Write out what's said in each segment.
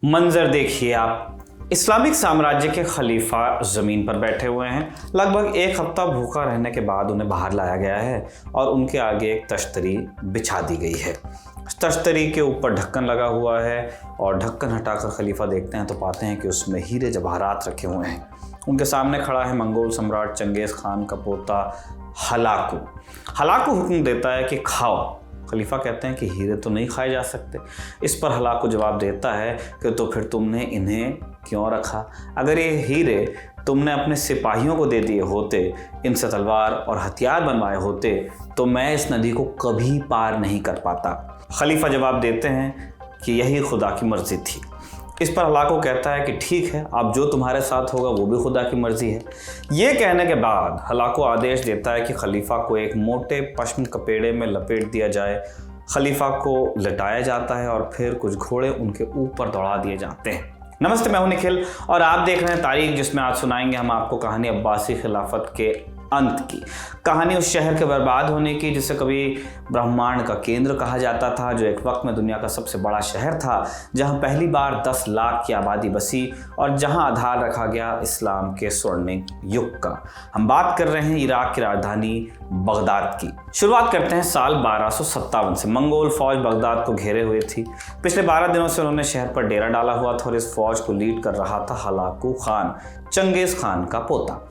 मंजर देखिए आप, इस्लामिक साम्राज्य के खलीफा ज़मीन पर बैठे हुए हैं। लगभग एक हफ्ता भूखा रहने के बाद उन्हें बाहर लाया गया है और उनके आगे एक तश्तरी बिछा दी गई है। तश्तरी के ऊपर ढक्कन लगा हुआ है और ढक्कन हटाकर खलीफा देखते हैं तो पाते हैं कि उसमें हीरे जवाहरात रखे हुए हैं। उनके सामने खड़ा है मंगोल सम्राट चंगेज़ खान का पोता हलाकू। हलाकू हुक्म देता है कि खाओ। खलीफा कहते हैं कि हीरे तो नहीं खाए जा सकते। इस पर हलाकू जवाब देता है कि तो फिर तुमने इन्हें क्यों रखा? अगर ये हीरे तुमने अपने सिपाहियों को दे दिए होते, इनसे तलवार और हथियार बनवाए होते, तो मैं इस नदी को कभी पार नहीं कर पाता। खलीफा जवाब देते हैं कि यही खुदा की मर्जी थी। इस पर हलाकू कहता है कि ठीक है, अब जो तुम्हारे साथ होगा वो भी खुदा की मर्जी है। ये कहने के बाद हलाकू आदेश देता है कि खलीफा को एक मोटे पश्म कपड़े में लपेट दिया जाए। खलीफा को लटाया जाता है और फिर कुछ घोड़े उनके ऊपर दौड़ा दिए जाते हैं। नमस्ते, मैं हूं निखिल और आप देख रहे हैं तारीख, जिसमें आज सुनाएंगे हम आपको कहानी अब्बासी खिलाफत के अंत की। कहानी उस शहर के बर्बाद होने की जिसे कभी ब्रह्मांड का केंद्र कहा जाता था, जो एक वक्त में दुनिया का सबसे बड़ा शहर था, जहां पहली बार 10 लाख की आबादी बसी और जहां आधार रखा गया इस्लाम के स्वर्णिम युग का। हम बात कर रहे हैं इराक की राजधानी बगदाद की। शुरुआत करते हैं साल 1257 से। मंगोल फौज बगदाद को घेरे हुए थी। पिछले 12 दिनों से उन्होंने शहर पर डेरा डाला हुआ था और इस फौज को लीड कर रहा था हलाकू खान, चंगेज़ खान का पोता।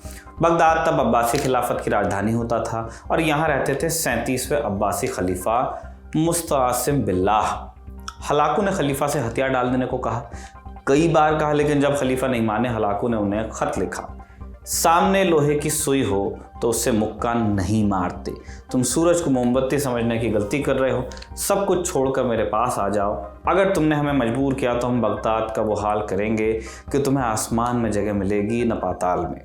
बगदाद तब अब्बासी खिलाफत की राजधानी होता था और यहाँ रहते थे 37वें अब्बासी खलीफा मुस्तअसिम बिल्लाह। हलाकू ने खलीफा से हथियार डाल देने को कहा, कई बार कहा, लेकिन जब खलीफा नहीं माने, हलाकू ने उन्हें खत लिखा, सामने लोहे की सुई हो तो उससे मुक्का नहीं मारते। तुम सूरज को मोमबत्ती समझने की गलती कर रहे हो। सब कुछ छोड़कर मेरे पास आ जाओ। अगर तुमने हमें मजबूर किया तो हम बगदाद का वो हाल करेंगे कि तुम्हें आसमान में जगह मिलेगी न पाताल में।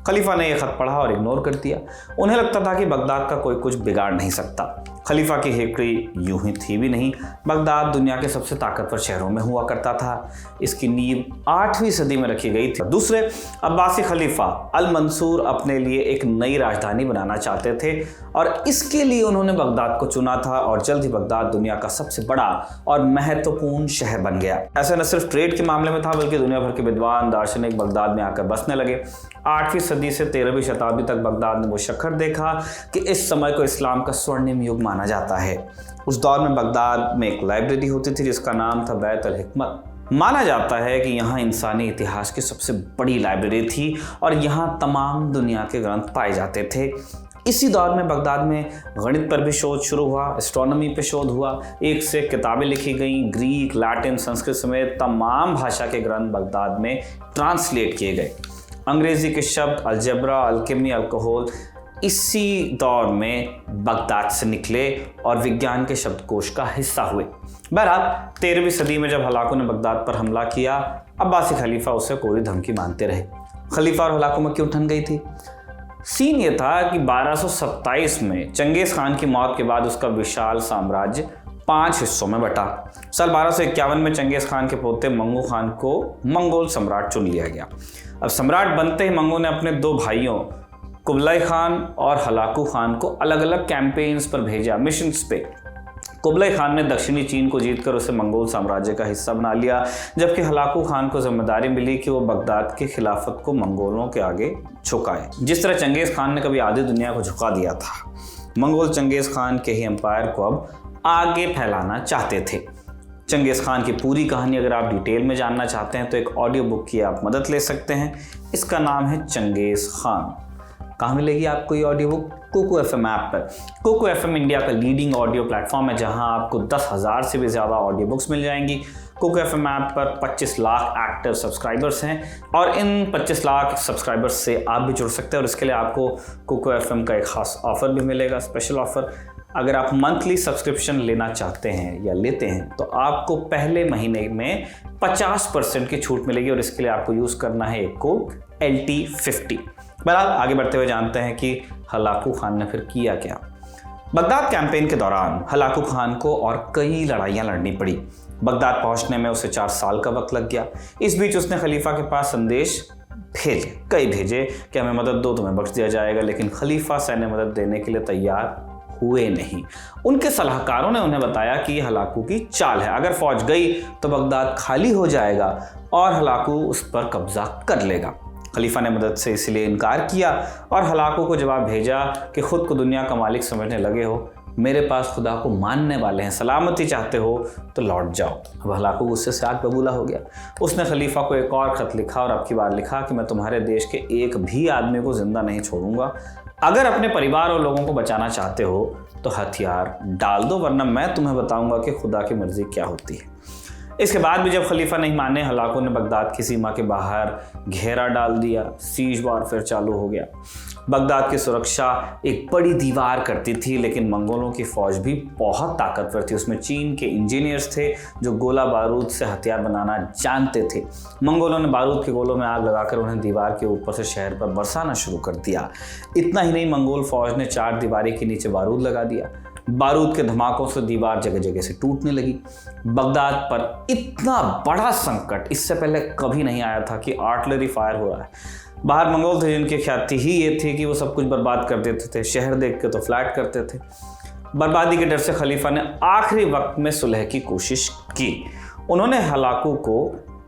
खलीफा ने यह खत पढ़ा और इग्नोर कर दिया। उन्हें लगता था कि बगदाद का कोई कुछ बिगाड़ नहीं सकता। खलीफा की हेकड़ी यूं ही थी भी नहीं। बगदाद दुनिया के सबसे ताकतवर शहरों में हुआ करता था। इसकी नींव 8वीं सदी में रखी गई थी। दूसरे अब्बासी खलीफा अल मंसूर अपने लिए एक नई राजधानी बनाना चाहते थे और इसके लिए उन्होंने बगदाद को चुना था और जल्द ही बगदाद दुनिया का सबसे बड़ा और महत्वपूर्ण शहर बन गया। ऐसा न सिर्फ ट्रेड के मामले में था, बल्कि दुनिया भर के विद्वान दार्शनिक बगदाद में आकर बसने लगे। 8वीं सदी से 13वीं शताब्दी तक बगदाद ने वो शिखर देखा कि इस समय को इस्लाम का स्वर्णिम युग माना जाता है। उस दौर में बगदाद में एक लाइब्रेरी होती थी जिसका नाम था बैत अल हिकमत। माना जाता है कि यहाँ इंसानी इतिहास की सबसे बड़ी लाइब्रेरी थी और यहाँ तमाम दुनिया के ग्रंथ पाए जाते थे। इसी दौर में बगदाद में गणित पर भी शोध शुरू हुआ, एस्ट्रोनॉमी पे शोध हुआ। एक से किताबें लिखी गईं। ग्रीक, लैटिन, संस्कृत समेत तमाम भाषा के ग्रंथ बगदाद में ट्रांसलेट किए गए। अंग्रेजी के शब्द अलजेब्रा, अल्केमी, अल्कोहल इसी दौर में बगदाद से निकले और विज्ञान के शब्दकोश का हिस्सा हुए। बहरहाल 13वीं सदी में जब हलाकू ने बगदाद पर हमला किया, अब्बासी खलीफा उसे कोरी धमकी मानते रहे। खलीफा और हलाकू में क्यों ठन गई थी? सीन ये था कि 1227 में चंगेज़ खान की मौत के बाद उसका विशाल साम्राज्य 5 हिस्सों में बटा। साल 1251 में चंगेज़ खान के पोते मंगू खान को मंगोल सम्राट चुन लिया गया। अब सम्राट बनते ही मंगू ने अपने 2 भाइयों कुबलाई खान और हलाकू खान को अलग अलग कैंपेन्स पर भेजा, मिशंस पे। कुबलाई खान ने दक्षिणी चीन को जीतकर उसे मंगोल साम्राज्य का हिस्सा बना लिया, जबकि हलाकू खान को जिम्मेदारी मिली कि वो बगदाद की खिलाफत को मंगोलों के आगे झुकाए, जिस तरह चंगेज़ खान ने कभी आधी दुनिया को झुका दिया था। मंगोल चंगेज़ खान के ही एम्पायर को अब आगे फैलाना चाहते थे। चंगेज़ खान की पूरी कहानी अगर आप डिटेल में जानना चाहते हैं तो एक ऑडियो बुक की आप मदद ले सकते हैं। इसका नाम है चंगेज़ खान। कहाँ मिलेगी आपको ये audio book? Kuku FM app पर। कुकू FM इंडिया का लीडिंग ऑडियो प्लेटफॉर्म है जहां आपको 10,000 से भी ज़्यादा ऑडियो बुक्स मिल जाएंगी। कुकू FM ऐप पर 25 लाख एक्टिव सब्सक्राइबर्स हैं और इन 25 लाख सब्सक्राइबर्स से आप भी जुड़ सकते हैं और इसके लिए आपको कुकू FM का एक खास ऑफर भी मिलेगा, स्पेशल ऑफर। अगर आप मंथली सब्सक्रिप्शन लेना चाहते हैं या लेते हैं तो आपको पहले महीने में 50% की छूट मिलेगी और इसके लिए आपको यूज़ करना है एक कोड LT50। बहरहाल आगे बढ़ते हुए जानते हैं कि हलाकू खान ने फिर किया क्या। बगदाद कैंपेन के दौरान हलाकू खान को और कई लड़ाइयाँ लड़नी पड़ी। बगदाद पहुंचने में उसे 4 साल का वक्त लग गया। इस बीच उसने खलीफा के पास संदेश भेजे कि हमें मदद दो, तुम्हें बख्श दिया जाएगा, लेकिन खलीफा सैन्य मदद देने के लिए तैयार हुए नहीं। उनके सलाहकारों ने उन्हें बताया कि यह हलाकू की चाल है, अगर फौज गई तो बगदाद खाली हो जाएगा और हलाकू उस पर कब्जा कर लेगा। खलीफा ने मदद से इसलिए इनकार किया और हलाकू को जवाब भेजा कि खुद को दुनिया का मालिक समझने लगे हो, मेरे पास खुदा को मानने वाले हैं, सलामती चाहते हो तो लौट जाओ। अब हलाकू गुस्से से आग बबूला हो गया। उसने खलीफा को एक और ख़त लिखा और अब की बार लिखा कि मैं तुम्हारे देश के एक भी आदमी को जिंदा नहीं छोड़ूंगा। अगर अपने परिवार और लोगों को बचाना चाहते हो तो हथियार डाल दो, वरना मैं तुम्हें बताऊंगा कि खुदा की मर्जी क्या होती है। इसके बाद भी जब खलीफा नहीं माने, हलाकू ने बगदाद की सीमा के बाहर घेरा डाल दिया। सीज वारफेयर चालू हो गया। बगदाद की सुरक्षा एक बड़ी दीवार करती थी, लेकिन मंगोलों की फौज भी बहुत ताकतवर थी। उसमें चीन के इंजीनियर्स थे जो गोला बारूद से हथियार बनाना जानते थे। मंगोलों ने बारूद के गोलों में आग लगाकर उन्हें दीवार के ऊपर से शहर पर बरसाना शुरू कर दिया। इतना ही नहीं, मंगोल फौज ने चार दीवारी के नीचे बारूद लगा दिया। बारूद के धमाकों से दीवार जगह जगह से टूटने लगी। बगदाद पर इतना बड़ा संकट इससे पहले कभी नहीं आया था कि आर्टिलरी फायर हो रहा है। बाहर मंगोल थे जिनकी ख्याति ही ये थी कि वो सब कुछ बर्बाद कर देते थे, शहर देख के तो फ्लैट करते थे। बर्बादी के डर से खलीफा ने आखिरी वक्त में सुलह की कोशिश की। उन्होंने हलाकू को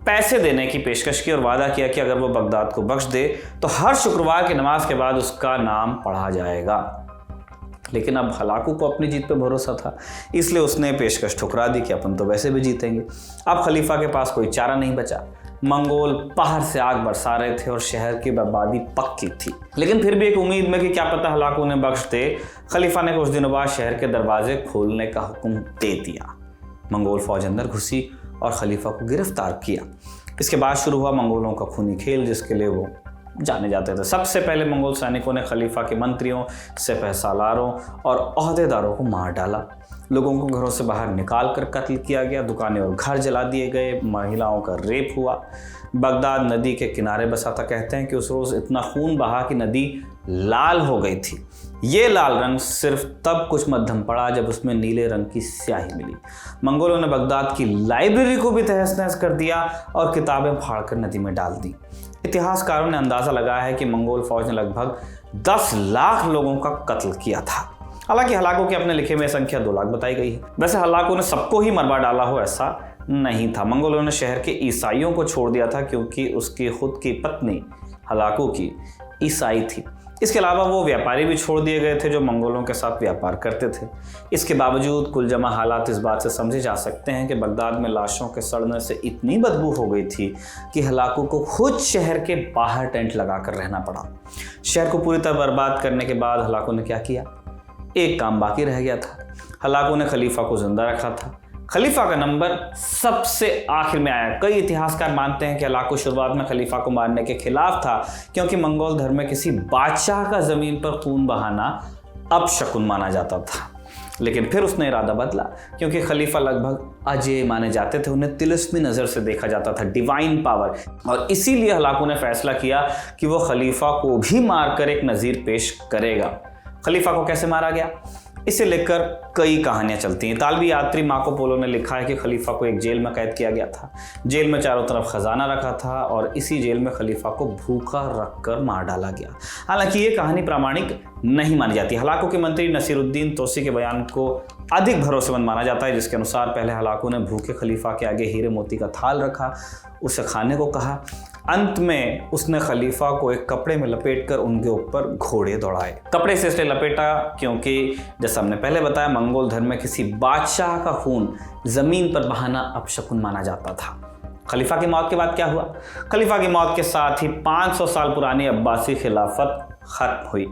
पैसे देने की पेशकश की और वादा किया कि अगर वो बगदाद को बख्श दे तो हर शुक्रवार की नमाज के बाद उसका नाम पढ़ा जाएगा। लेकिन अब हलाकू को अपनी जीत पे भरोसा था, इसलिए उसने पेशकश ठुकरा दी कि अपन तो वैसे भी जीतेंगे। अब खलीफा के पास कोई चारा नहीं बचा। मंगोल बाहर से आग बरसा रहे थे और शहर की बर्बादी पक्की थी। लेकिन फिर भी एक उम्मीद में कि क्या पता हलाकू ने बख्श दे, खलीफा ने कुछ दिनों बाद शहर के दरवाजे खोलने का हुक्म दे दिया। मंगोल फौज अंदर घुसी और खलीफा को गिरफ्तार किया। इसके बाद शुरू हुआ मंगोलों का खूनी खेल, जिसके लिए वो जाने जाते थे। सबसे पहले मंगोल सैनिकों ने खलीफा के मंत्रियों, सिपहसालारों और ओहदेदारों को मार डाला। लोगों को घरों से बाहर निकाल कर कत्ल किया गया। दुकानें और घर जला दिए गए। महिलाओं का रेप हुआ। बगदाद नदी के किनारे बसा था। कहते हैं कि उस रोज़ इतना खून बहा कि नदी लाल हो गई थी। ये लाल रंग सिर्फ तब कुछ मध्यम पड़ा जब उसमें नीले रंग की स्याही मिली। मंगोलों ने बगदाद की लाइब्रेरी को भी तहस नहस कर दिया और किताबें फाड़कर नदी में डाल दी। इतिहासकारों ने अंदाज़ा लगाया है कि मंगोल फौज ने लगभग 10 लाख लोगों का कत्ल किया था। हालांकि हलाकू के अपने लिखे में संख्या 2 लाख बताई गई है। वैसे हलाकू ने सबको ही मरवा डाला हो ऐसा नहीं था। मंगोलों ने शहर के ईसाइयों को छोड़ दिया था क्योंकि उसकी खुद की पत्नी हलाकू की ईसाई थी। इसके अलावा वो व्यापारी भी छोड़ दिए गए थे जो मंगोलों के साथ व्यापार करते थे। इसके बावजूद कुल जमा हालात इस बात से समझे जा सकते हैं कि बगदाद में लाशों के सड़ने से इतनी बदबू हो गई थी कि हलाकू को खुद शहर के बाहर टेंट लगाकर रहना पड़ा। शहर को पूरी तरह बर्बाद करने के बाद हलाकू ने क्या किया? एक काम बाकी रह गया था। हलाकू ने खलीफा को जिंदा रखा था। खलीफा का नंबर सबसे आखिर में आया। कई इतिहासकार मानते हैं कि हलाकू शुरुआत में खलीफा को मारने के खिलाफ था, क्योंकि मंगोल धर्म में किसी बादशाह का जमीन पर खून बहाना अपशकुन माना जाता था। लेकिन फिर उसने इरादा बदला, क्योंकि खलीफा लगभग अजेय माने जाते थे। उन्हें तिलिस्मी नज़र से देखा जाता था, डिवाइन पावर। और इसीलिए हलाकू ने फैसला किया कि वो खलीफा को भी मारकर एक नज़ीर पेश करेगा। खलीफा को कैसे मारा गया, इसे लेकर कई कहानियां चलती हैं। इतालवी यात्री मार्को पोलो ने लिखा है कि खलीफा को एक जेल में कैद किया गया था। जेल में चारों तरफ खजाना रखा था और इसी जेल में खलीफा को भूखा रखकर मार डाला गया। हालांकि ये कहानी प्रामाणिक नहीं मानी जाती। हलाकू के मंत्री नसीरुद्दीन तोसी के बयान को अधिक भरोसेमंद माना जाता है, जिसके अनुसार पहले हलाकू ने भूखे खलीफा के आगे हीरे मोती का थाल रखा, उसे खाने को कहा। अंत में उसने खलीफा को एक कपड़े में लपेटकर उनके ऊपर घोड़े दौड़ाए। कपड़े से इसलिए लपेटा क्योंकि जैसा हमने पहले बताया, मंगोल धर्म में किसी बादशाह का खून जमीन पर बहाना अपशकुन माना जाता था। खलीफा की मौत के बाद क्या हुआ? खलीफा की मौत के साथ ही 500 साल पुरानी अब्बासी खिलाफत खत्म हुई।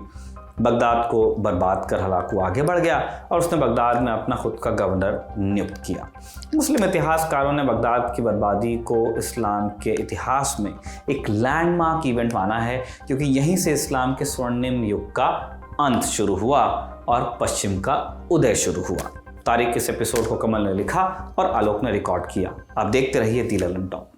बगदाद को बर्बाद कर हलाकू आगे बढ़ गया और उसने बगदाद में अपना खुद का गवर्नर नियुक्त किया। मुस्लिम इतिहासकारों ने बगदाद की बर्बादी को इस्लाम के इतिहास में एक लैंडमार्क इवेंट माना है, क्योंकि यहीं से इस्लाम के स्वर्णिम युग का अंत शुरू हुआ और पश्चिम का उदय शुरू हुआ। तारीख इस एपिसोड को कमल ने लिखा और आलोक ने रिकॉर्ड किया। आप देखते रहिए दी ललन टॉप।